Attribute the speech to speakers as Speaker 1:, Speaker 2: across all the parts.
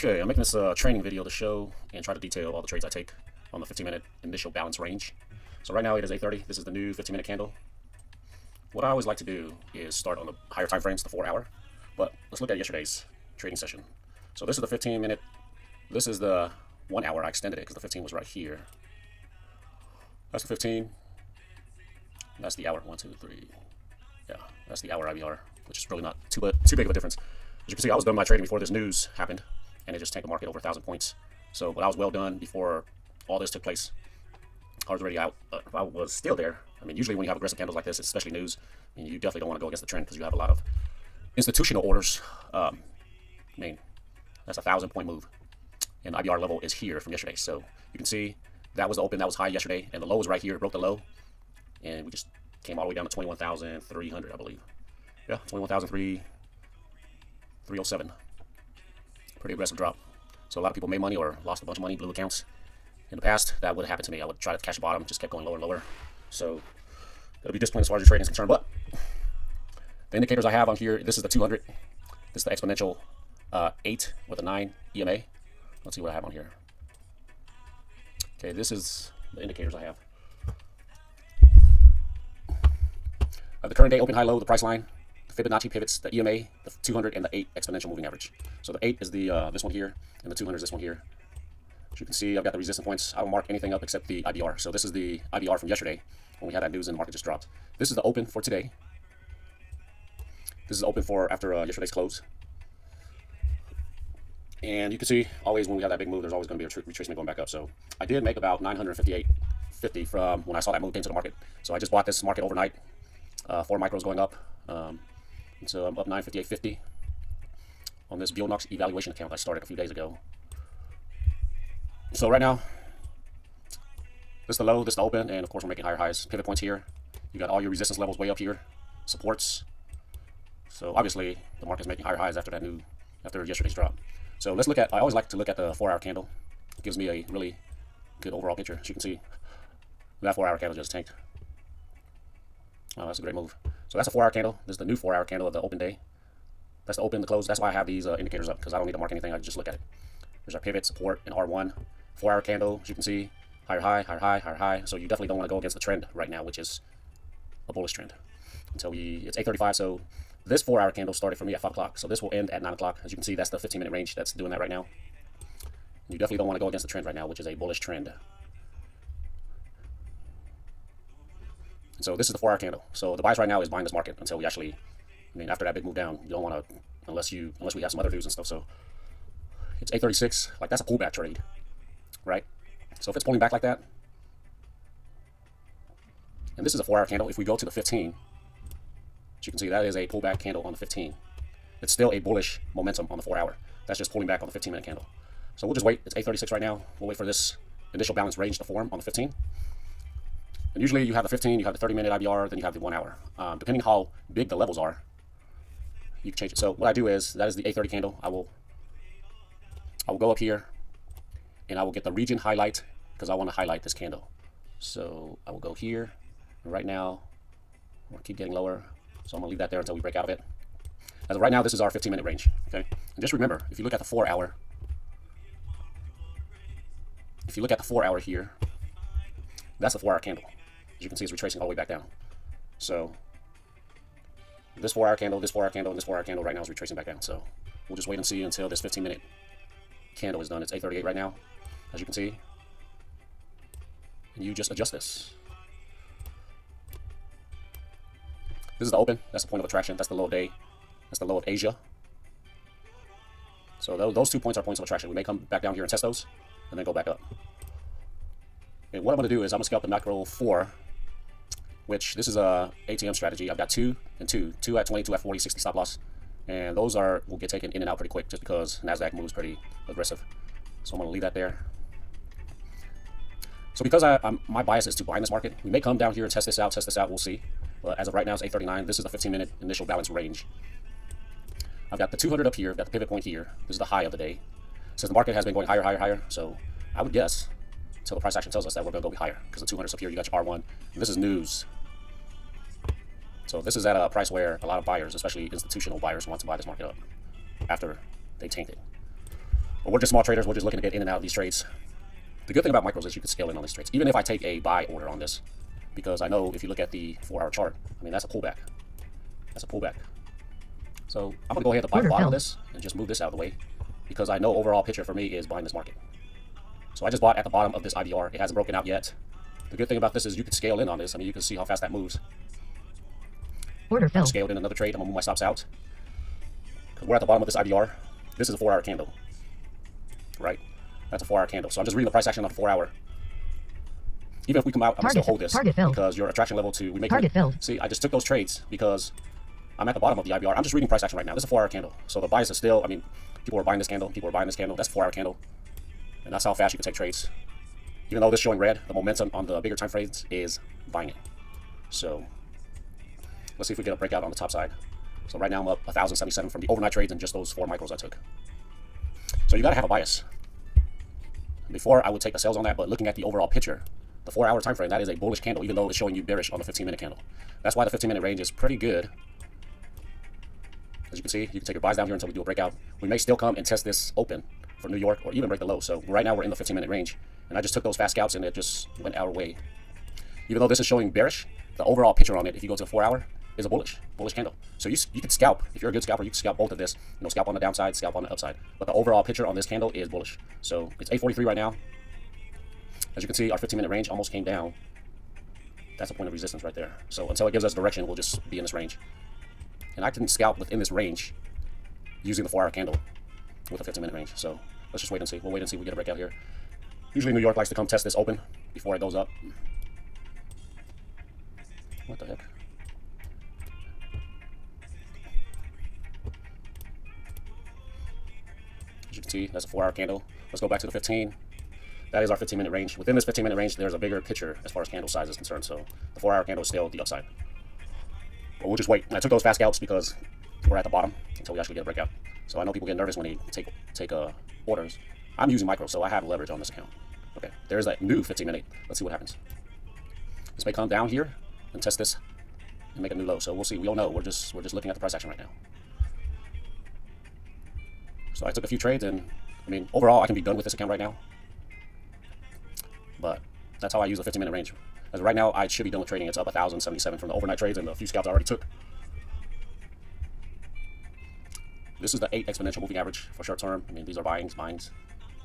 Speaker 1: Okay, I'm making this training video to show and try to detail all the trades I take on the 15-minute initial balance range. So right now it is 8:30. This is the new 15-minute candle. What I always like to do is start on the higher time frames, the 4-hour. But let's look at yesterday's trading session. So this is the 15-minute. This is the 1 hour. I extended it because the 15 was right here. That's the 15. That's the hour. 1, 2, 3. Yeah, that's the hour IBR, which is really not too big of a difference. As you can see, I was done my trading before this news happened, and it just tanked the market over 1,000 points. So, but I was well done before all this took place. I was already out. I was still there. I mean, usually when you have aggressive candles like this, especially news, I mean, you definitely don't want to go against the trend because you have a lot of institutional orders. I mean, that's a 1,000-point move, and the IBR level is here from yesterday. So you can see that was the open, that was high yesterday, and the low was right here. It broke the low, and we just came all the way down to 21,300, I believe. Yeah, 21,307. Pretty aggressive drop. So a lot of people made money or lost a bunch of money, blue accounts. In the past, that would have happened to me. I would try to catch the bottom, just kept going lower and lower. So it'll be disciplined as far as your trading is concerned. But the indicators I have on here, this is the 200. This is the exponential 8 with a 9 EMA. Let's see what I have on here. Okay, this is the indicators I have. The current day open, high, low, the price line, the Fibonacci pivots, the EMA, the 200, and the 8 exponential moving average. So the 8 is the this one here, and the 200 is this one here. As you can see, I've got the resistance points. I don't mark anything up except the IBR. So this is the IBR from yesterday when we had that news and the market just dropped. This is the open for today. This is open for after yesterday's close. And you can see always when we have that big move, there's always going to be a retracement going back up. So I did make about 958.50 from when I saw that move into the market. So I just bought this market overnight. 4 micros going up. And so I'm up 958.50 on this Bionox evaluation account I started a few days ago. So right now, this is the low, this is the open, and of course we're making higher highs. Pivot points here. You got all your resistance levels way up here. Supports. So obviously the market's making higher highs after yesterday's drop. So let's look at, I always like to look at the 4-hour candle. It gives me a really good overall picture. As you can see, that 4-hour candle just tanked. Oh, that's a great move. So that's a 4-hour candle. This is the new 4-hour candle of the open day. That's the open, the close. That's why I have these indicators up, because I don't need to mark anything. I just look at it. There's our pivot, support, and R1. 4-hour candle, as you can see, higher high, higher high, higher high. So you definitely don't want to go against the trend right now, which is a bullish trend. It's 8:35. So this 4-hour candle started for me at 5 o'clock. So this will end at 9 o'clock. As you can see, that's the 15-minute range that's doing that right now. You definitely don't want to go against the trend right now, which is a bullish trend. So this is the 4-hour candle. So the bias right now is buying this market until we actually, I mean, after that big move down, you don't want to, unless we have some other news and stuff. So it's 8:36. Like, that's a pullback trade, right? So if it's pulling back like that, and this is a 4-hour candle. If we go to the 15, as you can see, that is a pullback candle on the 15. It's still a bullish momentum on the 4-hour. That's just pulling back on the 15-minute candle. So we'll just wait. It's 8:36 right now. We'll wait for this initial balance range to form on the 15. And usually you have the 15, you have the 30-minute IBR, then you have the 1 hour. Depending how big the levels are, you can change it. So what I do is, that is the 8:30 candle. I will go up here, and I will get the region highlight, because I want to highlight this candle. So I will go here, and right now, I'm going to keep getting lower. So I'm going to leave that there until we break out of it. As of right now, this is our 15-minute range. Okay, and just remember, if you look at the 4-hour, here, that's the 4-hour candle. As you can see, it's retracing all the way back down. So this 4-hour candle, this 4-hour candle, and this 4-hour candle right now is retracing back down. So we'll just wait and see until this 15-minute candle is done. It's 8:38 right now, as you can see. And you just adjust this. This is the open. That's the point of attraction. That's the low of day. That's the low of Asia. So those 2 points are points of attraction. We may come back down here and test those, and then go back up. And what I'm going to do is I'm going to scalp the macro 4, which this is a ATM strategy. I've got 2 and 2. 2 at 20, 2 at 40, 60 stop loss. And those will get taken in and out pretty quick just because Nasdaq moves pretty aggressive. So I'm going to leave that there. So because my bias is to buy in this market, we may come down here and test this out, we'll see. But as of right now, it's 8:39. This is the 15-minute initial balance range. I've got the 200 up here, I've got the pivot point here. This is the high of the day. Since the market has been going higher, higher, higher, so I would guess until the price action tells us that we're going to go higher, because the 200's up here, you got your R1. And this is news. So this is at a price where a lot of buyers, especially institutional buyers, want to buy this market up after they tanked it. But we're just small traders. We're just looking to get in and out of these trades. The good thing about micros is you can scale in on these trades. Even if I take a buy order on this, because I know if you look at the 4-hour chart, I mean, that's a pullback. That's a pullback. So I'm going to go ahead and buy the bottom of this and just move this out of the way, because I know overall picture for me is buying this market. So I just bought at the bottom of this IBR. It hasn't broken out yet. The good thing about this is you can scale in on this. I mean, you can see how fast that moves.
Speaker 2: Order filled.
Speaker 1: Scaled in another trade. I'm going to move my stops out, because we're at the bottom of this IBR. This is a 4-hour candle, right? That's a 4-hour candle. So I'm just reading the price action on the 4-hour. Even if we come out, I'm going to still hold this, because your attraction level to, we make
Speaker 2: target filled.
Speaker 1: See, I just took those trades because I'm at the bottom of the IBR. I'm just reading price action right now. This is a 4-hour candle. So the bias is still, I mean, people are buying this candle. People are buying this candle. That's a 4-hour candle. And that's how fast you can take trades. Even though this is showing red, the momentum on the bigger time frames is buying it. So let's see if we get a breakout on the top side. So right now I'm up 1,077 from the overnight trades and just those 4 micros I took. So you got to have a bias. Before I would take the sales on that, but looking at the overall picture, the 4-hour time frame, that is a bullish candle, even though it's showing you bearish on the 15-minute candle. That's why the 15-minute range is pretty good. As you can see, you can take your buys down here until we do a breakout. We may still come and test this open for New York or even break the low. So right now we're in the 15-minute range, and I just took those fast scalps and it just went our way. Even though this is showing bearish, the overall picture on it, if you go to the 4-hour, is a bullish candle. So you can scalp. If you're a good scalper, you can scalp both of this. You know, scalp on the downside, scalp on the upside. But the overall picture on this candle is bullish. So it's 843 right now. As you can see, our 15-minute range almost came down. That's a point of resistance right there. So until it gives us direction, we'll just be in this range. And I can scalp within this range using the 4-hour candle with a 15-minute range. So let's just wait and see. We'll wait and see if we get a breakout here. Usually New York likes to come test this open before it goes up. What the heck? As you can see, that's a 4-hour candle. Let's go back to the 15. That is our 15-minute range. Within this 15-minute range, there's a bigger picture as far as candle size is concerned. So the 4-hour candle is still the upside. But we'll just wait. And I took those fast scalps because we're at the bottom until we actually get a breakout. So I know people get nervous when they take orders. I'm using micro, so I have leverage on this account. Okay, there's that new 15-minute. Let's see what happens. This may come down here and test this and make a new low. So we'll see. We don't know. We're just looking at the price action right now. So I took a few trades, and I mean, overall, I can be done with this account right now. But that's how I use the 15-minute range. As of right now, I should be done with trading. It's up 1,077 from the overnight trades and the few scalps I already took. This is the 8 exponential moving average for short term. I mean, these are buyings.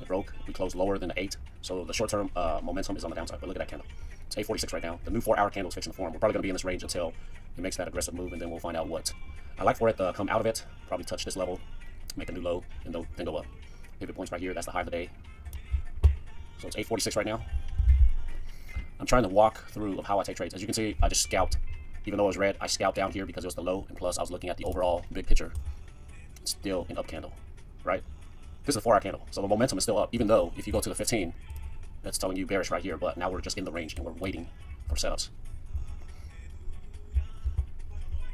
Speaker 1: It broke. We closed lower than the 8. So the short term momentum is on the downside. But look at that candle. It's 846 right now. The new 4-hour candle is fixing to form. We're probably going to be in this range until it makes that aggressive move, and then we'll find out what. I like for it to come out of it, probably touch this level, make a new low, and then go up. Pivot points right here. That's the high of the day. So it's 846 right now. I'm trying to walk through of how I take trades. As you can see, I just scalped. Even though it was red, I scalped down here because it was the low, and plus I was looking at the overall big picture. It's still an up candle, right? This is a 4-hour candle, so the momentum is still up, even though if you go to the 15, that's telling you bearish right here, but now we're just in the range and we're waiting for setups.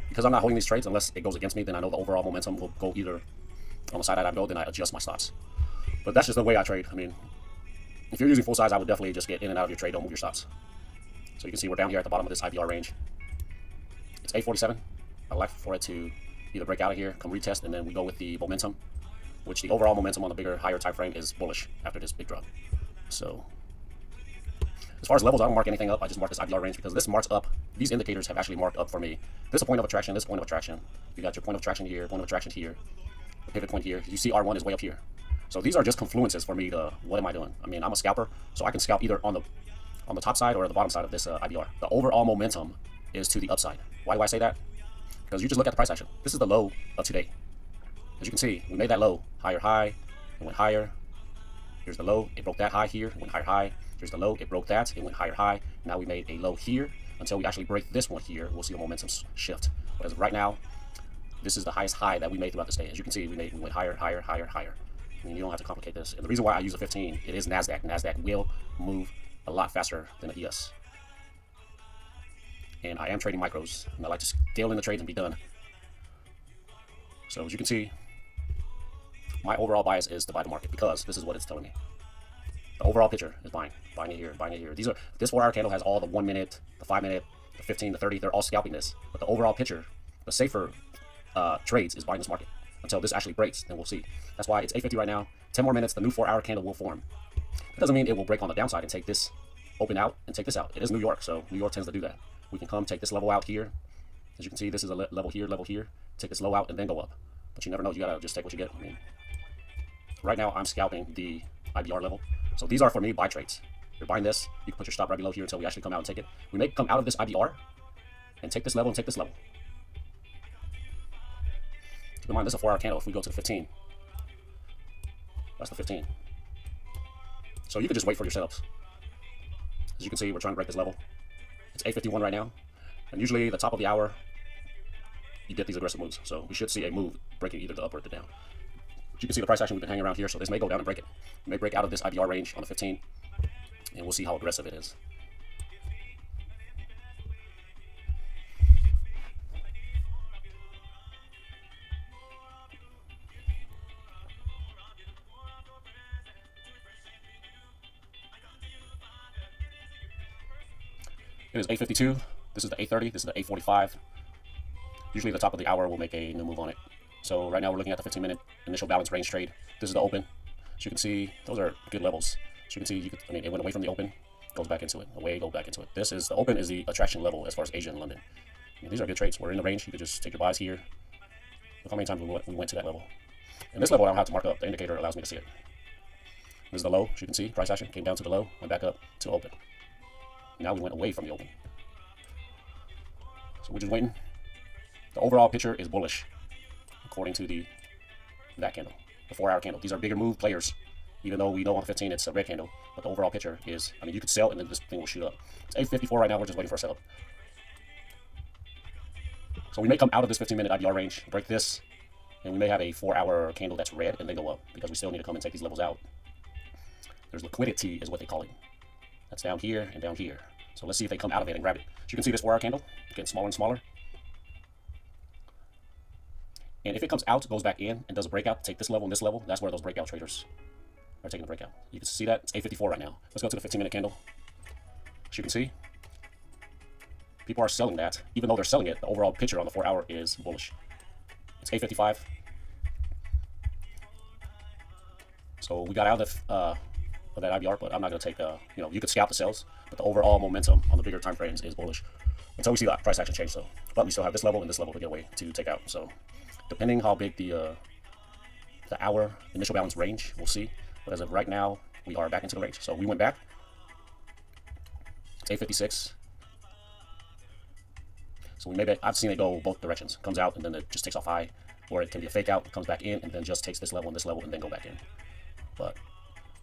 Speaker 1: Because I'm not holding these trades unless it goes against me, then I know the overall momentum will go either on the side that I go, then I adjust my stops. But that's just the way I trade. I mean, if you're using full size, I would definitely just get in and out of your trade. Don't move your stops. So you can see we're down here at the bottom of this IBR range. It's 847. I like for it to either break out of here, come retest, and then we go with the momentum, which the overall momentum on the bigger, higher time frame is bullish after this big drop. So as far as levels, I don't mark anything up. I just mark this IBR range because this marks up. These indicators have actually marked up for me. This is a point of attraction. This is a point of attraction. You got your point of attraction here, point of attraction here, the pivot point here. You see R1 is way up here. So these are just confluences for me to, what am I doing? I mean, I'm a scalper, so I can scalp either on the top side or the bottom side of this IBR. The overall momentum is to the upside. Why do I say that? Because you just look at the price action. This is the low of today. As you can see, we made that low, higher high, it went higher. Here's the low, it broke that high here, it went higher high. Here's the low, it broke that, it went higher high. Now we made a low here. Until we actually break this one here, we'll see a momentum shift. But as of right now, this is the highest high that we made throughout this day. As you can see, we went higher, higher, higher, higher. I mean, you don't have to complicate this. And the reason why I use a 15, it is Nasdaq. Nasdaq will move a lot faster than a ES. And I am trading micros, and I like to scale in the trades and be done. So as you can see, my overall bias is to buy the market because this is what it's telling me. The overall picture is buying it here, buying it here. This 4-hour candle has all the 1 minute, the 5 minute, the 15, the 30. They're all scalping this. But the overall picture, the safer trades is buying this market. until this actually breaks, then we'll see. That's why it's 8:50 right now. 10 more minutes, the new 4-hour candle will form. That doesn't mean it will break on the downside and take this open out and take this out. It is New York, so New York tends to do that. We can come take this level out here. As you can see, this is a level here, take this low out and then go up. But you never know, you gotta just take what you get. I mean, right now I'm scalping the IBR level. So these are for me buy trades. You're buying this, you can put your stop right below here until we actually come out and take it. We may come out of this IBR and take this level and take this level. Keep in mind, this is a 4-hour candle. If we go to the 15, that's the 15. So you could just wait for your setups. As you can see, we're trying to break this level. It's 8:51 right now. And usually the top of the hour, you get these aggressive moves. So we should see a move breaking either the up or the down. But you can see the price action we've been hanging around here. So this may go down and break it. It may break out of this IBR range on the 15. And we'll see how aggressive it is. It is 8:52. This is the 8:30. This is the 8:45. Usually the top of the hour will make a new move on it. So right now we're looking at the 15-minute initial balance range trade. This is the open. As you can see, those are good levels. As you can see, I mean, it went away from the open, goes back into it, away, go back into it. This is the open is the attraction level as far as Asia and London. I mean, these are good trades. We're in the range. You could just take your buys here. Look how many times we went to that level. And this level I don't have to mark up. The indicator allows me to see it. This is the low. As you can see, price action came down to the low, went back up to the open. Now we went away from the open. So we're just waiting. The overall picture is bullish, according to that candle, the 4-hour candle. These are bigger move players, even though we know on the 15 it's a red candle. But the overall picture is, I mean, you could sell and then this thing will shoot up. It's 8:54 right now. We're just waiting for a setup. So we may come out of this 15-minute IBR range, break this, and we may have a 4-hour candle that's red and then go up because we still need to come and take these levels out. There's liquidity is what they call it. That's down here and down here. So let's see if they come out of it and grab it. So you can see this 4-hour candle getting smaller and smaller. And if it comes out, goes back in, and does a breakout, take this level and this level, that's where those breakout traders are taking the breakout. You can see that. It's 8:54 right now. Let's go to the 15-minute candle. As you can see, people are selling that. Even though they're selling it, the overall picture on the 4-hour is bullish. It's 8:55. So we got out of that IBR, but I'm not going to take, you could scalp the sales, but the overall momentum on the bigger time frames is bullish until we see that price action change. So, but we still have this level and this level to get away to take out. So depending how big the hour initial balance range, we'll see. But as of right now, we are back into the range. So we went back. It's 8:56. So we maybe, I've seen it go both directions. Comes out and then it just takes off high, or it can be a fake out, comes back in, and then just takes this level and then go back in. But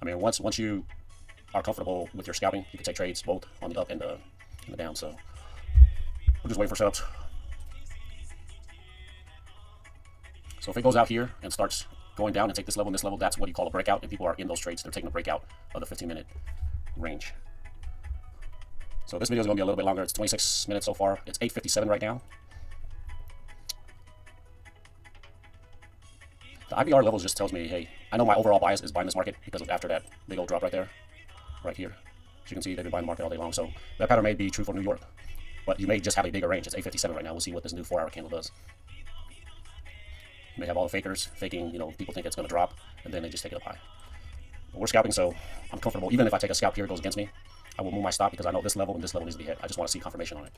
Speaker 1: I mean, once you are comfortable with your scalping, you can take trades both on the up and the down. So we're just waiting for setups. So if it goes out here and starts going down and take this level and this level, that's what you call a breakout. And people are in those trades. They're taking a breakout of the 15-minute range. So this video is going to be a little bit longer. It's 26 minutes so far. It's 8:57 right now. The IBR levels just tells me, hey, I know my overall bias is buying this market because of after that big old drop right there, right here. As you can see, they've been buying the market all day long. So that pattern may be true for New York, but you may just have a bigger range. It's 8:57 right now. We'll see what this new 4-hour candle does. You may have all the fakers faking, people think it's going to drop, and then they just take it up high. But we're scalping, so I'm comfortable. Even if I take a scalp here, it goes against me, I will move my stop because I know this level and this level needs to be hit. I just want to see confirmation on it.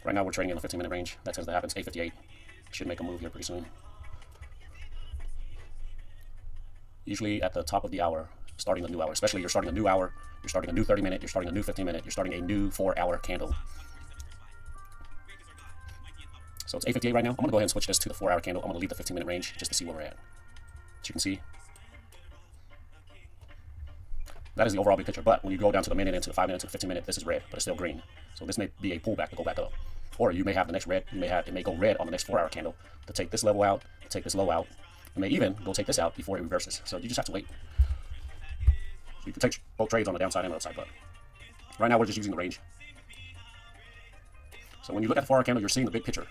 Speaker 1: Right now we're trading in the 15-minute range. That tends to happen. It's 8:58. Should make a move here pretty soon. Usually at the top of the hour, starting a new hour, especially you're starting a new hour, you're starting a new 30-minute, you're starting a new 15-minute, you're starting a new 4-hour candle. So it's 8:58 right now. I'm going to go ahead and switch this to the 4-hour candle. I'm going to leave the 15-minute range just to see where we're at. As you can see, that is the overall big picture. But when you go down to the minute, into the 5-minute, to the 15-minute, this is red, but it's still green. So this may be a pullback to go back up. Or you may have the next red. It may go red on the next 4-hour candle to take this level out, to take this low out. It may even go take this out before it reverses. So you just have to wait. So you can take both trades on the downside and the upside. But right now we're just using the range. So when you look at the 4-hour candle, you're seeing the big picture.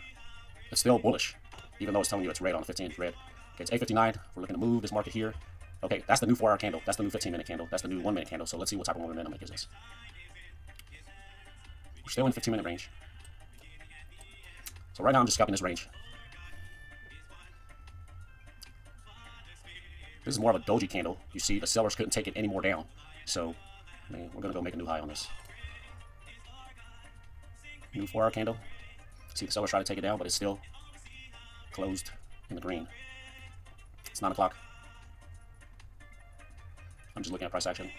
Speaker 1: It's still bullish, even though it's telling you it's red on the 15. It's red. Okay, it's 8:59. We're looking to move this market here. Okay, that's the new 4-hour candle. That's the new 15-minute candle. That's the new 1-minute candle. So let's see what type of momentum it gives us. We're still in the 15-minute range. So right now I'm just scalping this range. This is more of a doji candle. You see the sellers couldn't take it any more down. So, I mean, we're going to go make a new high on this. New 4-hour candle. See the sellers try to take it down, but it's still closed in the green. It's 9 o'clock. I'm just looking at price action.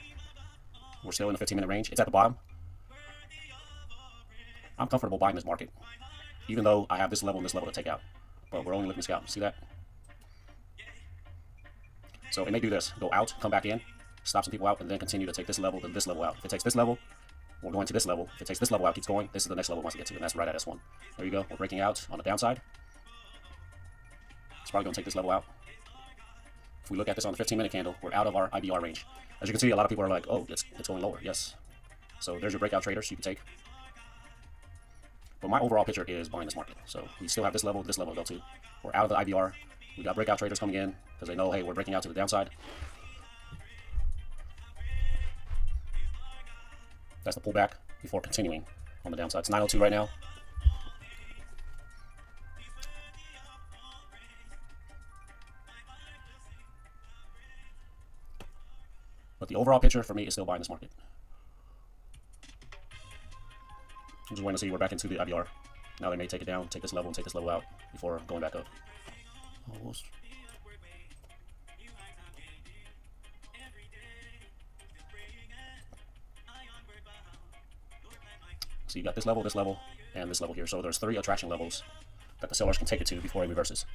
Speaker 1: We're still in the 15-minute range. It's at the bottom. I'm comfortable buying this market, even though I have this level and this level to take out. But we're only looking to scalp. See that? So it may do this. Go out, come back in, stop some people out, and then continue to take this level to this level out. If it takes this level, we're going to this level. If it takes this level out, keeps going, this is the next level it wants to get to, and that's right at S1. There you go. We're breaking out on the downside. It's probably going to take this level out. If we look at this on the 15-minute candle, we're out of our IBR range. As you can see, a lot of people are like, oh, it's going lower. Yes. So there's your breakout traders you can take. But my overall picture is buying this market. So we still have this level to go to. We're out of the IBR. We got breakout traders coming in because they know, hey, we're breaking out to the downside. That's the pullback before continuing on the downside. It's 902 right now. But the overall picture for me is still buying this market. I'm just waiting to see we're back into the IBR. Now they may take it down, take this level, and take this level out before going back up. Almost. So you got this level, and this level here. So there's 3 attraction levels that the sellers can take it to before it reverses.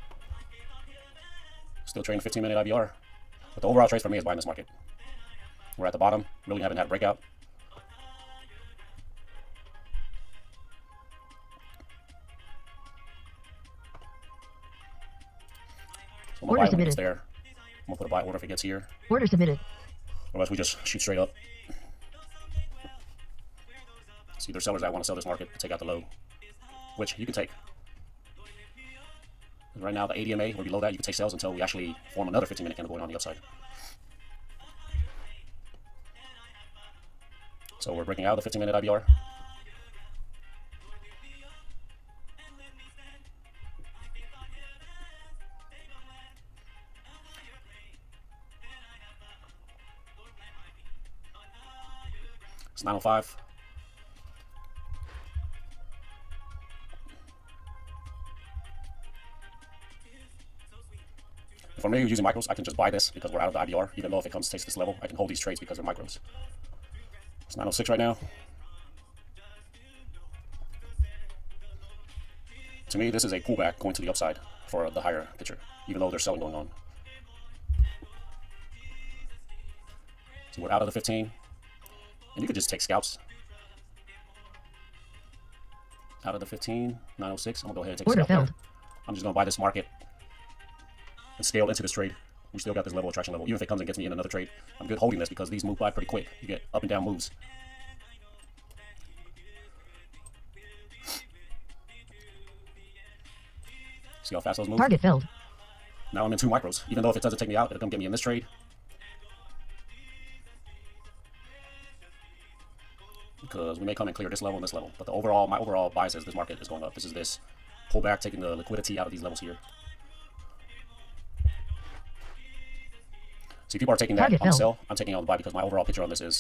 Speaker 1: Still trading 15-minute IBR. But the overall trade for me is buying this market. We're at the bottom. Really haven't had a breakout. So I'm going to buy it when it gets there. I'm going to put a buy order if it gets here.
Speaker 2: Order submitted.
Speaker 1: Otherwise, we just shoot straight up. See, there's sellers that want to sell this market to take out the low, which you can take. Right now, the ADMA, we're below that. You can take sales until we actually form another 15-minute candle going on the upside. So we're breaking out of the 15-minute IBR. It's 905. If I'm maybe using micros, I can just buy this because we're out of the IBR. Even though if it comes takes this level, I can hold these trades because they're micros. It's 906 right now. To me, this is a pullback going to the upside for the higher picture, even though there's selling going on. So we're out of the 15. And you could just take scalps. Out of the 15, 906. I'm going to go ahead and take a scalp there. I'm just going to buy this market and scale into this trade. We still got this level, attraction level. Even if it comes and gets me in another trade, I'm good holding this because these move by pretty quick. You get up and down moves. See how fast those move?
Speaker 2: Target filled.
Speaker 1: Now I'm in 2 micros. Even though if it doesn't take me out, it'll come get me in this trade. Because we may come and clear this level and this level. But the overall, my overall bias is this market is going up. This is this pullback, taking the liquidity out of these levels here. See, people are taking that on the sell. I'm taking it on the buy because my overall picture on this is